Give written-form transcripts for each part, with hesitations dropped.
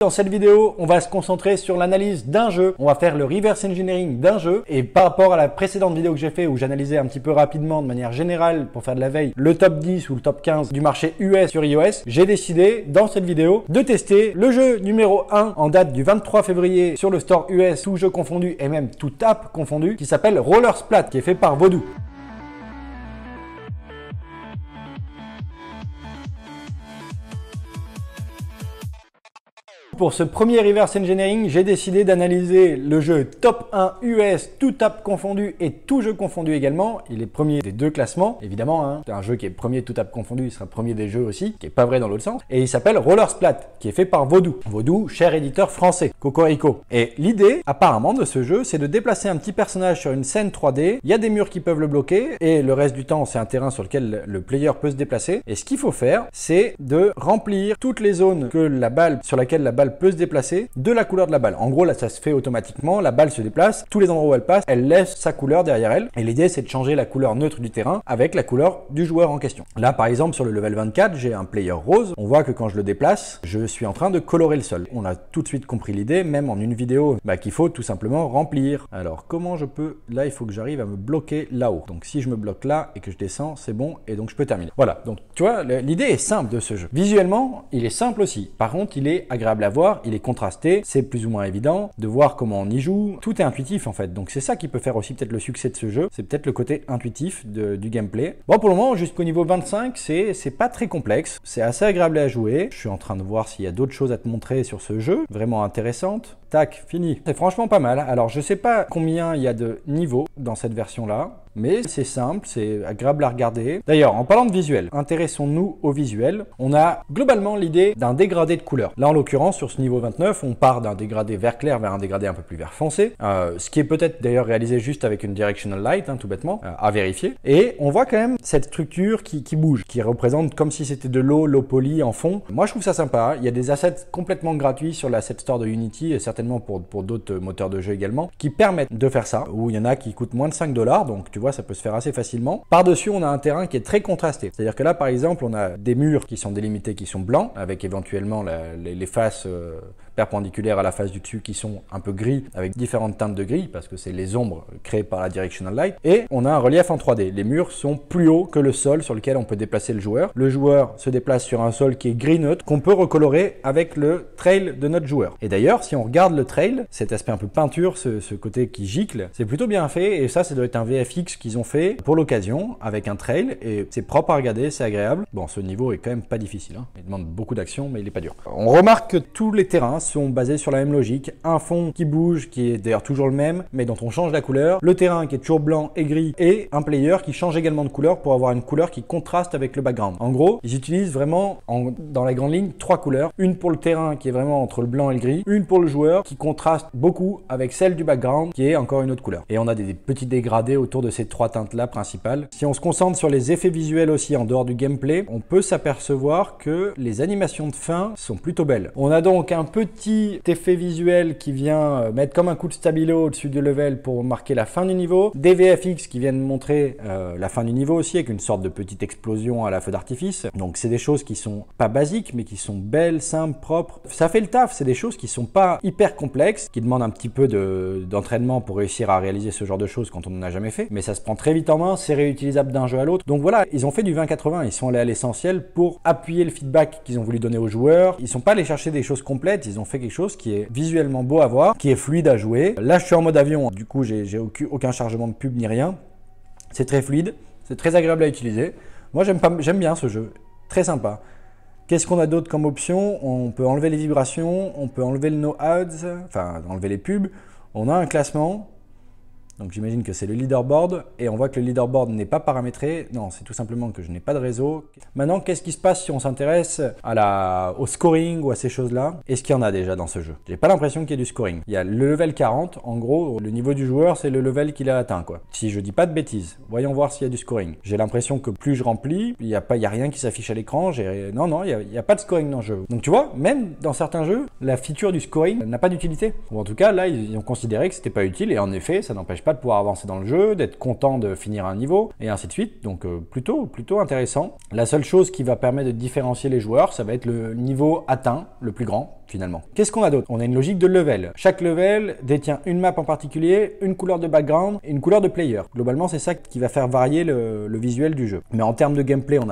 Dans cette vidéo, on va se concentrer sur l'analyse d'un jeu. On va faire le reverse engineering d'un jeu. Et par rapport à la précédente vidéo que j'ai fait où j'analysais un petit peu rapidement de manière générale pour faire de la veille le top 10 ou le top 15 du marché US sur iOS, j'ai décidé dans cette vidéo de tester le jeu numéro 1 en date du 23 février sur le store US, tout jeu confondu et même tout app confondu, qui s'appelle Roller Splat, qui est fait par Voodoo. Pour ce premier reverse engineering, j'ai décidé d'analyser le jeu top 1 US, tout app confondu et tout jeu confondu également. Il est premier des deux classements, évidemment. Hein. C'est un jeu qui est premier tout app confondu, il sera premier des jeux aussi, qui est pas vrai dans l'autre sens. Et il s'appelle Roller Splat, qui est fait par Voodoo. Voodoo, cher éditeur français, Cocorico. Et l'idée, apparemment, de ce jeu, c'est de déplacer un petit personnage sur une scène 3D. Il y a des murs qui peuvent le bloquer et le reste du temps, c'est un terrain sur lequel le player peut se déplacer. Et ce qu'il faut faire, c'est de remplir toutes les zones sur laquelle la balle peut se déplacer de la couleur de la balle. En gros, là, ça se fait automatiquement. La balle se déplace. Tous les endroits où elle passe, elle laisse sa couleur derrière elle. Et l'idée, c'est de changer la couleur neutre du terrain avec la couleur du joueur en question. Là, par exemple, sur le level 24, j'ai un player rose. On voit que quand je le déplace, je suis en train de colorer le sol. On a tout de suite compris l'idée, même en une vidéo, qu'il faut tout simplement remplir. Alors, comment je peux... Là, il faut que j'arrive à me bloquer là-haut. Donc, si je me bloque là et que je descends, c'est bon. Et donc, je peux terminer. Voilà. Donc, tu vois, l'idée est simple de ce jeu. Visuellement, il est simple aussi. Par contre, il est agréable à voir. Il est contrasté, c'est plus ou moins évident de voir comment on y joue. Tout est intuitif en fait, donc c'est ça qui peut faire aussi peut-être le succès de ce jeu, c'est peut-être le côté intuitif du gameplay. Bon, pour le moment, jusqu'au niveau 25, c'est pas très complexe, c'est assez agréable à jouer. Je suis en train de voir s'il y a d'autres choses à te montrer sur ce jeu, vraiment intéressantes. Tac, fini. C'est franchement pas mal. Alors, je sais pas combien il y a de niveaux dans cette version-là, mais c'est simple, c'est agréable à regarder. D'ailleurs, en parlant de visuel, intéressons-nous au visuel. On a globalement l'idée d'un dégradé de couleur. Là, en l'occurrence, sur ce niveau 29, on part d'un dégradé vert clair vers un dégradé un peu plus vert foncé, ce qui est peut-être d'ailleurs réalisé juste avec une directional light, tout bêtement, à vérifier. Et on voit quand même cette structure qui bouge, qui représente comme si c'était de l'eau poly en fond. Moi, je trouve ça sympa. Il y a des assets complètement gratuits sur l'asset store de Unity et certainement pour d'autres moteurs de jeu également, qui permettent de faire ça, où il y en a qui coûtent moins de 5 $, donc tu vois, ça peut se faire assez facilement. Par-dessus, on a un terrain qui est très contrasté. C'est-à-dire que là, par exemple, on a des murs qui sont délimités, qui sont blancs, avec éventuellement les faces perpendiculaires à la face du dessus qui sont un peu gris, avec différentes teintes de gris, parce que c'est les ombres créées par la directional light. Et on a un relief en 3D. Les murs sont plus hauts que le sol sur lequel on peut déplacer le joueur. Le joueur se déplace sur un sol qui est gris neutre, qu'on peut recolorer avec le trail de notre joueur. Et d'ailleurs, si on regarde le trail, cet aspect un peu peinture, ce côté qui gicle, c'est plutôt bien fait. Et ça doit être un VFX qu'ils ont fait pour l'occasion, avec un trail. Et c'est propre à regarder, c'est agréable. Bon, ce niveau est quand même pas difficile. Il demande beaucoup d'action, mais il est pas dur. On remarque que tous les terrains sont basés sur la même logique. Un fond qui bouge, qui est d'ailleurs toujours le même, mais dont on change la couleur. Le terrain qui est toujours blanc et gris. Et un player qui change également de couleur pour avoir une couleur qui contraste avec le background. En gros, ils utilisent vraiment, dans la grande ligne, 3 couleurs. Une pour le terrain qui est vraiment entre le blanc et le gris. Une pour le joueur qui contraste beaucoup avec celle du background qui est encore une autre couleur. Et on a des petits dégradés autour de ces 3 teintes-là principales. Si on se concentre sur les effets visuels aussi en dehors du gameplay, on peut s'apercevoir que les animations de fin sont plutôt belles. On a donc un petit effet visuel qui vient mettre comme un coup de stabilo au-dessus du level pour marquer la fin du niveau. Des VFX qui viennent montrer la fin du niveau aussi avec une sorte de petite explosion à la feu d'artifice. Donc c'est des choses qui sont pas basiques mais qui sont belles, simples, propres. Ça fait le taf, c'est des choses qui sont pas hyper complexes, qui demandent un petit peu d'entraînement pour réussir à réaliser ce genre de choses quand on n'en a jamais fait. Mais ça se prend très vite en main, c'est réutilisable d'un jeu à l'autre. Donc voilà, ils ont fait du 20-80, ils sont allés à l'essentiel pour appuyer le feedback qu'ils ont voulu donner aux joueurs. Ils sont pas allés chercher des choses complètes, ils ont fait quelque chose qui est visuellement beau à voir, qui est fluide à jouer. Là, je suis en mode avion, du coup, j'ai aucun chargement de pub ni rien. C'est très fluide, c'est très agréable à utiliser. Moi, j'aime bien ce jeu, très sympa. Qu'est-ce qu'on a d'autre comme option? On peut enlever les vibrations, on peut enlever le no ads, enfin enlever les pubs. On a un classement. Donc j'imagine que c'est le leaderboard et on voit que le leaderboard n'est pas paramétré. Non, c'est tout simplement que je n'ai pas de réseau. Maintenant, qu'est-ce qui se passe si on s'intéresse au scoring ou à ces choses-là? Est-ce qu'il y en a déjà dans ce jeu? J'ai pas l'impression qu'il y ait du scoring. Il y a le level 40, en gros, le niveau du joueur, c'est le level qu'il a atteint, quoi. Si je dis pas de bêtises, voyons voir s'il y a du scoring. J'ai l'impression que plus je remplis, il y a rien qui s'affiche à l'écran. Non, il y a pas de scoring dans le jeu. Donc tu vois, même dans certains jeux, la feature du scoring n'a pas d'utilité. Ou en tout cas, là, ils ont considéré que c'était pas utile et en effet, ça n'empêche pas de pouvoir avancer dans le jeu, d'être content de finir un niveau, et ainsi de suite. Donc plutôt intéressant. La seule chose qui va permettre de différencier les joueurs, ça va être le niveau atteint, le plus grand, finalement. Qu'est-ce qu'on a d'autre? On a une logique de level. Chaque level détient une map en particulier, une couleur de background et une couleur de player. Globalement, c'est ça qui va faire varier le visuel du jeu. Mais en termes de gameplay, on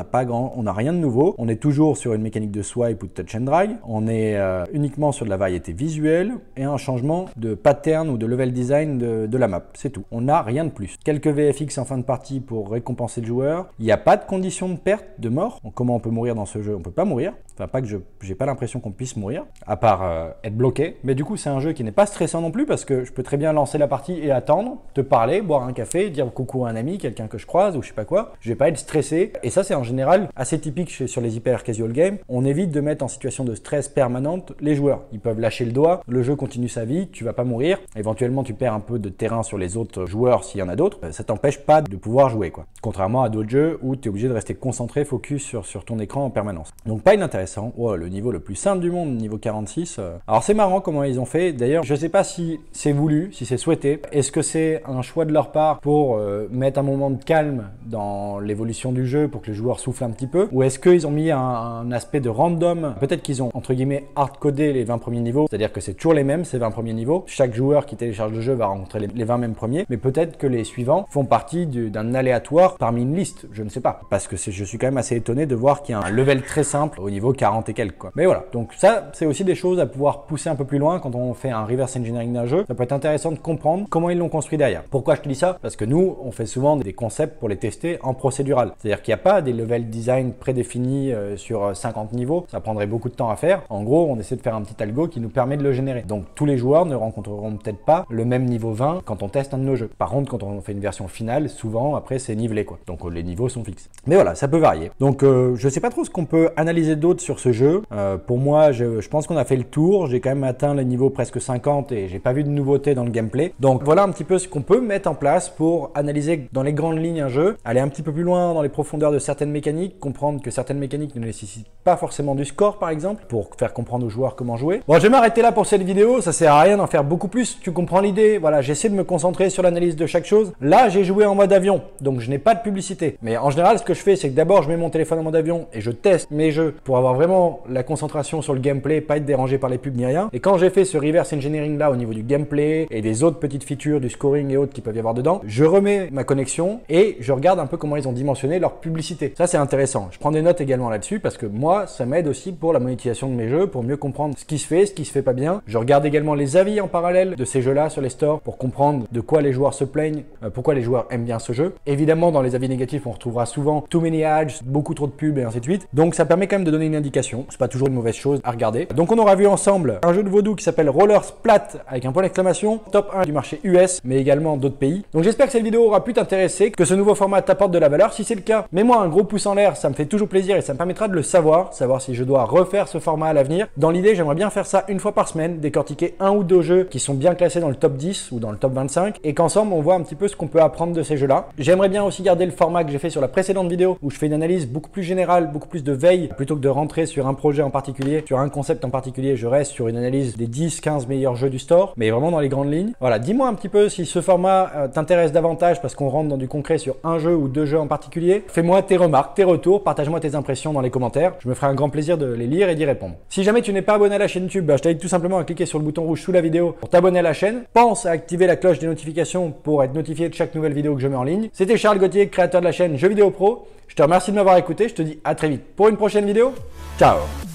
n'a rien de nouveau. On est toujours sur une mécanique de swipe ou de touch and drag. On est uniquement sur de la variété visuelle et un changement de pattern ou de level design de la map. C'est tout. On n'a rien de plus. Quelques VFX en fin de partie pour récompenser le joueur. Il n'y a pas de condition de perte, de mort. Comment on peut mourir dans ce jeu? On peut pas mourir. Enfin, pas que j'ai pas l'impression qu'on puisse mourir, à part être bloqué. Mais du coup, c'est un jeu qui n'est pas stressant non plus parce que je peux très bien lancer la partie et attendre, te parler, boire un café, dire coucou à un ami, quelqu'un que je croise ou je sais pas quoi. Je vais pas être stressé. Et ça, c'est en général assez typique sur les hyper casual games. On évite de mettre en situation de stress permanente les joueurs. Ils peuvent lâcher le doigt, le jeu continue sa vie, tu vas pas mourir. Éventuellement, tu perds un peu de terrain sur les autres joueurs s'il y en a d'autres. Ça t'empêche pas de pouvoir jouer, quoi. Contrairement à d'autres jeux où tu es obligé de rester concentré, focus sur ton écran en permanence. Donc pas inintéressant. Oh, le niveau le plus simple du monde, niveau 46. Alors c'est marrant comment ils ont fait. D'ailleurs, je sais pas si c'est voulu, si c'est souhaité. Est-ce que c'est un choix de leur part pour mettre un moment de calme dans l'évolution du jeu pour que les joueurs soufflent un petit peu? Ou est-ce qu'ils ont mis un aspect de random? Peut-être qu'ils ont, entre guillemets, hard-codé les 20 premiers niveaux. C'est-à-dire que c'est toujours les mêmes, ces 20 premiers niveaux. Chaque joueur qui télécharge le jeu va rencontrer les 20 mêmes premiers. Mais peut-être que les suivants font partie d'un aléatoire parmi une liste. Je ne sais pas. Parce que je suis quand même assez étonné de voir qu'il y a un level très simple au niveau 40 et quelques, quoi. Mais voilà. Donc ça, c'est aussi des choses à pouvoir pousser un peu plus loin quand on fait un reverse engineering d'un jeu. Ça peut être intéressant de comprendre comment ils l'ont construit derrière. Pourquoi je te dis ça? Parce que nous, on fait souvent des concepts pour les tester en procédural. C'est-à-dire qu'il n'y a pas des level design prédéfinis sur 50 niveaux. Ça prendrait beaucoup de temps à faire. En gros, on essaie de faire un petit algo qui nous permet de le générer. Donc tous les joueurs ne rencontreront peut-être pas le même niveau 20 quand on teste un de nos jeux. Par contre, quand on fait une version finale, souvent après c'est nivelé, quoi. Donc les niveaux sont fixes. Mais voilà, ça peut varier. Donc je sais pas trop ce qu'on peut analyser d'autre sur ce jeu. Pour moi, je pense qu'on a fait le tour. J'ai quand même atteint le niveau presque 50 et j'ai pas vu de nouveauté dans le gameplay. Donc voilà un petit peu ce qu'on peut mettre en place pour analyser dans les grandes lignes un jeu, aller un petit peu plus loin dans les profondeurs de certaines mécaniques, comprendre que certaines mécaniques ne nécessitent pas forcément du score par exemple, pour faire comprendre aux joueurs comment jouer. Bon, je vais m'arrêter là pour cette vidéo, ça sert à rien d'en faire beaucoup plus, tu comprends l'idée. Voilà, j'essaie de me concentrer sur l'analyse de chaque chose. Là, j'ai joué en mode avion, donc je n'ai pas de publicité. Mais en général, ce que je fais, c'est que d'abord, je mets mon téléphone en mode avion et je teste mes jeux pour avoir vraiment la concentration sur le gameplay, pas être dérangé par les pubs ni rien. Et quand j'ai fait ce reverse engineering là au niveau du gameplay et des autres petites features, du scoring et autres qui peuvent y avoir dedans, je remets ma connexion et je regarde un peu comment ils ont dimensionné leur publicité. Ça, c'est intéressant. Je prends des notes également là-dessus parce que moi, ça m'aide aussi pour la monétisation de mes jeux, pour mieux comprendre ce qui se fait pas bien. Je regarde également les avis en parallèle de ces jeux-là sur les stores pour comprendre de quoi les joueurs se plaignent, pourquoi les joueurs aiment bien ce jeu. Évidemment, dans les avis négatifs, on retrouvera souvent too many ads, beaucoup trop de pubs et ainsi de suite. Donc, ça permet quand même de donner une indication. C'est pas toujours une mauvaise chose à regarder. Donc, on aura vu ensemble un jeu de vaudou qui s'appelle Roller Splat avec un point d'exclamation, top 1 du marché US, mais également d'autres pays. Donc, j'espère que cette vidéo aura pu t'intéresser, que ce nouveau format t'apporte de la valeur. Si c'est le cas, mets-moi un gros pouce en l'air, ça me fait toujours plaisir et ça me permettra de le savoir si je dois refaire ce format à l'avenir. Dans l'idée, j'aimerais bien faire ça une fois par semaine, décortiquer un ou deux jeux qui sont bien classés dans le top 10 ou dans le top 25 et qu'ensemble on voit un petit peu ce qu'on peut apprendre de ces jeux-là. J'aimerais bien aussi garder le format que j'ai fait sur la précédente vidéo où je fais une analyse beaucoup plus générale, beaucoup plus de veille, plutôt que de rentrer sur un projet en particulier, sur un concept en particulier, je reste sur une analyse des 10-15 meilleurs jeux du store, mais vraiment dans les grandes lignes. Voilà, dis-moi un petit peu si ce format t'intéresse davantage parce qu'on rentre dans du concret sur un jeu ou deux jeux en particulier. Fais-moi tes remarques, tes retours, partage-moi tes impressions dans les commentaires. Je me ferai un grand plaisir de les lire et d'y répondre. Si jamais tu n'es pas abonné à la chaîne YouTube, je t'invite tout simplement à cliquer sur le bouton rouge sous la vidéo pour t'abonner à la chaîne. Pense à activer la cloche des notifications pour être notifié de chaque nouvelle vidéo que je mets en ligne. C'était Charles Gauthier, créateur de la chaîne Jeux Vidéo Pro. Je te remercie de m'avoir écouté. Je te dis à très vite pour une prochaine vidéo. Ciao!